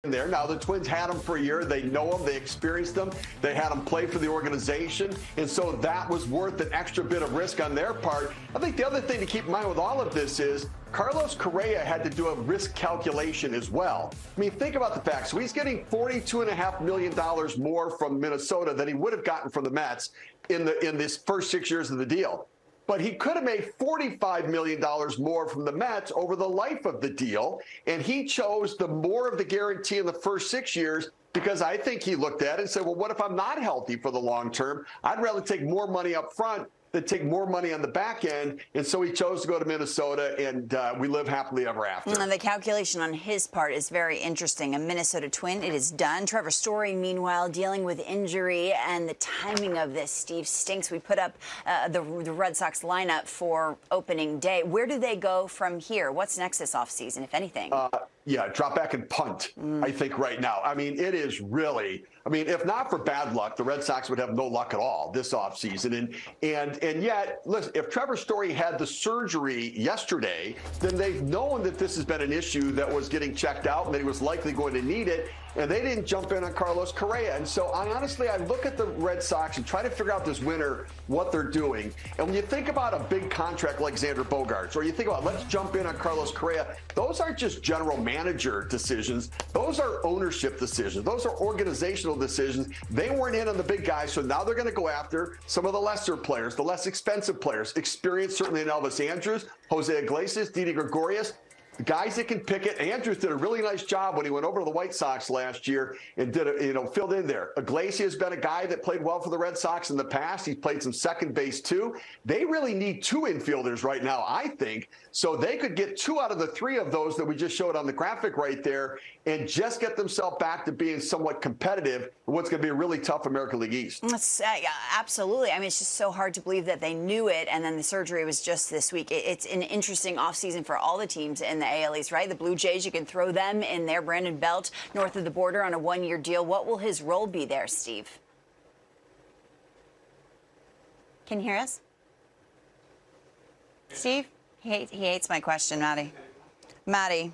in there. Now, the Twins had him for a year. They know him. They experienced him. They had him play for the organization. And so that was worth an extra bit of risk on their part. I think the other thing to keep in mind with all of this is Carlos Correa had to do a risk calculation as well. I mean, think about the facts. So he's getting $42.5 million more from Minnesota than he would have gotten from the Mets in this first 6 years of the deal. But he could have made $45 million more from the Mets over the life of the deal. And he chose the more of the guarantee in the first 6 years because I think he looked at it and said, well, what if I'm not healthy for the long term? I'd rather take more money up front than take more money on the back end. And so he chose to go to Minnesota, and we live happily ever after. And the calculation on his part is very interesting. A Minnesota Twin, it is done. Trevor Story, meanwhile, dealing with injury, and the timing of this, Steve, stinks. We put up the Red Sox lineup for opening day. Where do they go from here? What's next this offseason, if anything? Yeah, drop back and punt, I think, right now. I mean, it is really, I mean, if not for bad luck, the Red Sox would have no luck at all this offseason. And yet, listen, if Trevor Story had the surgery yesterday, then they've known that this has been an issue that was getting checked out and that he was likely going to need it. And they didn't jump in on Carlos Correa. And so I look at the Red Sox and try to figure out this winter what they're doing. And when you think about a big contract like Xander Bogaerts, or you think about let's jump in on Carlos Correa, those aren't just general manager decisions. Those are ownership decisions. Those are organizational decisions. They weren't in on the big guys, so now they're going to go after some of the lesser players, the less expensive players. Experience certainly in Elvis Andrus, Jose Iglesias, Didi Gregorius. The guys that can pick it. Andrews did a really nice job when he went over to the White Sox last year and filled in there. Iglesias has been a guy that played well for the Red Sox in the past. He's played some second base too. They really need two infielders right now, I think. So they could get two out of the three of those that we just showed on the graphic right there and just get themselves back to being somewhat competitive in what's going to be a really tough American League East. Absolutely. I mean, it's just so hard to believe that they knew it, and then the surgery was just this week. It's an interesting offseason for all the teams in the AL East, right? The Blue Jays, you can throw them in there. Brandon Belt, north of the border on a one-year deal. What will his role be there, Steve? Can you hear us? Steve? He hates my question, Maddie. Maddie,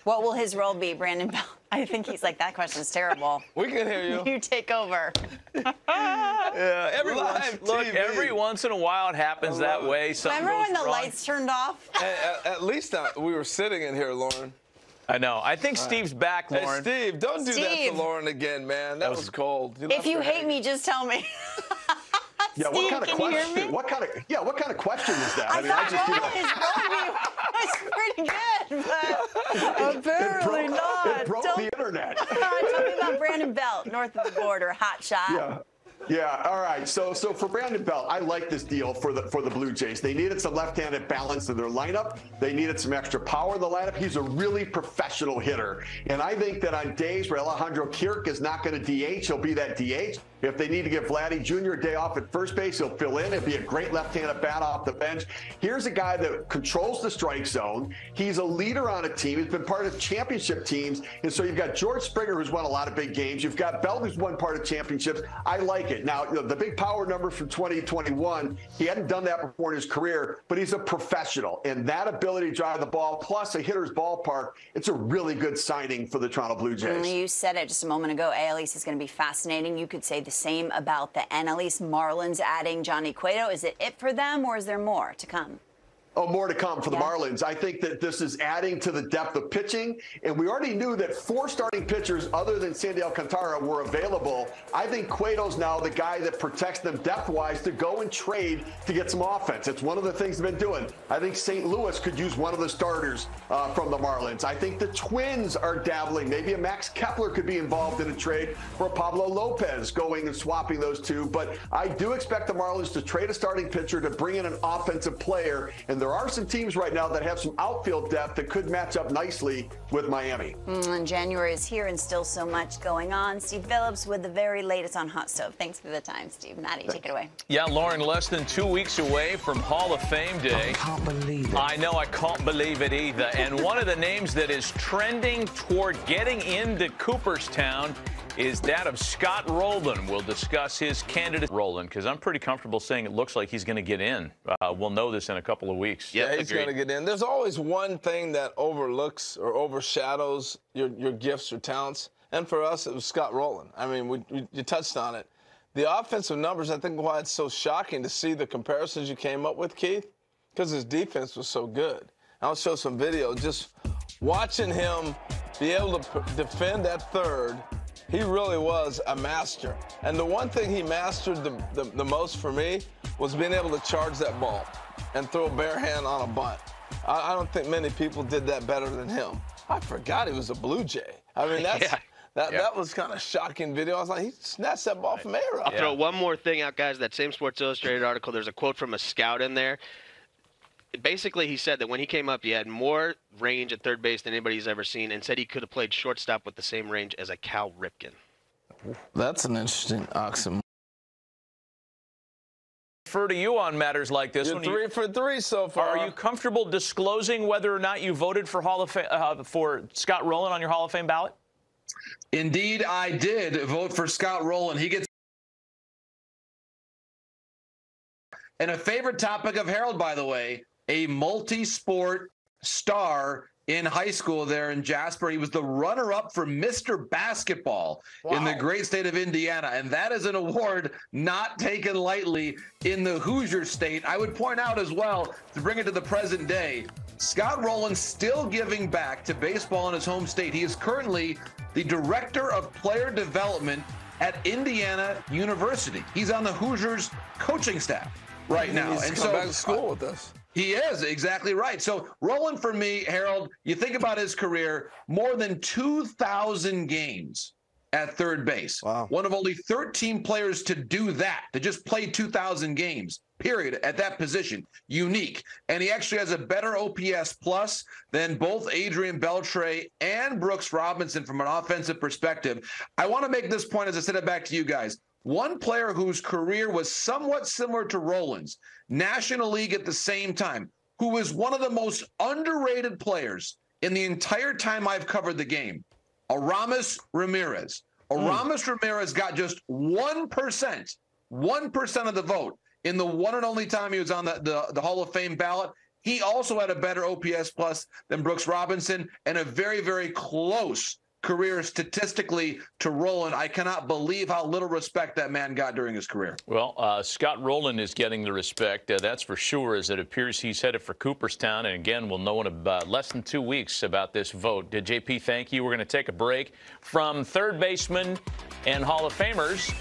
what will his role be, Brandon Belt? I think he's like, that question is terrible. We can hear you. You take over. Yeah, every once in a while it happens that way. Remember when the lights turned off? At least we were sitting in here, Lauren. I know. I think Steve's back, Lauren. Hey, Steve, don't do that to Lauren again, man. That was cold. If you hate me, just tell me. Yeah, Steve, what kind of question? What kind of question is that? I mean, his role was pretty good, but apparently not. It broke the internet. Tell me about Brandon Belt, north of the border, hot shot. Yeah. All right. So for Brandon Belt, I like this deal for the Blue Jays. They needed some left-handed balance in their lineup. They needed some extra power in the lineup. He's a really professional hitter, and I think that on days where Alejandro Kirk is not going to DH, he'll be that DH. If they need to give Vladdy Jr. a day off at first base, he'll fill in. It'd be a great left-handed bat off the bench. Here's a guy that controls the strike zone. He's a leader on a team. He's been part of championship teams. And so you've got George Springer, who's won a lot of big games. You've got Belt, who's won part of championships. I like it. Now, the big power numbers from 2021, he hadn't done that before in his career, but he's a professional. And that ability to drive the ball, plus a hitter's ballpark, it's a really good signing for the Toronto Blue Jays. You said it just a moment ago. AL East is going to be fascinating. You could say the same about the NL East. Marlins adding Johnny Cueto. Is it for them, or is there more to come? Oh, more to come for the Marlins. I think that this is adding to the depth of pitching, and we already knew that 4 starting pitchers other than Sandy Alcantara were available. I think Cueto's now the guy that protects them depth-wise to go and trade to get some offense. It's one of the things they've been doing. I think St. Louis could use one of the starters from the Marlins. I think the Twins are dabbling. Maybe a Max Kepler could be involved in a trade for Pablo Lopez, going and swapping those two. But I do expect the Marlins to trade a starting pitcher to bring in an offensive player, and there are some teams right now that have some outfield depth that could match up nicely with Miami. And January is here and still so much going on. Steve Phillips with the very latest on Hot Stove. Thanks for the time, Steve. Maddie, take it away. Yeah, Lauren, less than 2 weeks away from Hall of Fame Day. I can't believe it. I know, I can't believe it either. And one of the names that is trending toward getting into Cooperstown is that of Scott Rowland. We'll discuss his candidate, Rowland, because I'm pretty comfortable saying it looks like he's going to get in. We'll know this in a couple of weeks. Yeah, he's going to get in. There's always one thing that overlooks or overshadows your gifts or talents, and for us, it was Scott Rowland. I mean, you touched on it. The offensive numbers, I think why it's so shocking to see the comparisons you came up with, Keith, because his defense was so good. I'll show some video. Just watching him be able to defend that third, he really was a master. And the one thing he mastered the most for me was being able to charge that ball and throw a bare hand on a bunt. I don't think many people did that better than him. I forgot he was a Blue Jay. I mean, that was kind of shocking video. I was like, he snatched that ball from air. I'll throw one more thing out, guys. That same Sports Illustrated article, there's a quote from a scout in there. Basically, he said that when he came up, he had more range at third base than anybody's ever seen, and said he could have played shortstop with the same range as a Cal Ripken. That's an interesting oxymoron. Refer to you on matters like this. You're 3 for 3 so far. Are you comfortable disclosing whether or not you voted for for Scott Rowland on your Hall of Fame ballot? Indeed, I did vote for Scott Rowland. He gets. And a favorite topic of Harold, by the way, a multi-sport star in high school there in Jasper. He was the runner-up for Mr. Basketball in the great state of Indiana, and that is an award not taken lightly in the Hoosier state. I would point out as well, to bring it to the present day, Scott Rowland still giving back to baseball in his home state. He is currently the director of player development at Indiana University. He's on the Hoosiers coaching staff right now. And so back to school with us. He is, exactly right. So Rowland, for me, Harold, you think about his career, more than 2,000 games at third base. Wow. One of only 13 players to do that, to just play 2,000 games, period, at that position. Unique. And he actually has a better OPS plus than both Adrian Beltre and Brooks Robinson from an offensive perspective. I want to make this point as I send it back to you guys. One player whose career was somewhat similar to Rowland's, National League at the same time, who was one of the most underrated players in the entire time I've covered the game, Aramis Ramirez. Aramis Ramirez got just 1% of the vote in the one and only time he was on the Hall of Fame ballot. He also had a better OPS plus than Brooks Robinson and a very, very close career statistically to Rowland. I cannot believe how little respect that man got during his career. Well, Scott Rowland is getting the respect, that's for sure, as it appears he's headed for Cooperstown. And again, we'll know in about less than 2 weeks about this vote. JP, thank you. We're going to take a break from third baseman and Hall of Famers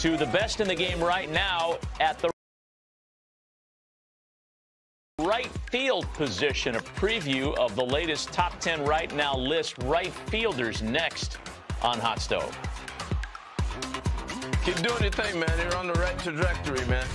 to the best in the game right now at the right field position. A preview of the latest top 10 right now list right fielders next on Hot Stove. Keep doing your thing, man. You're on the right trajectory, man.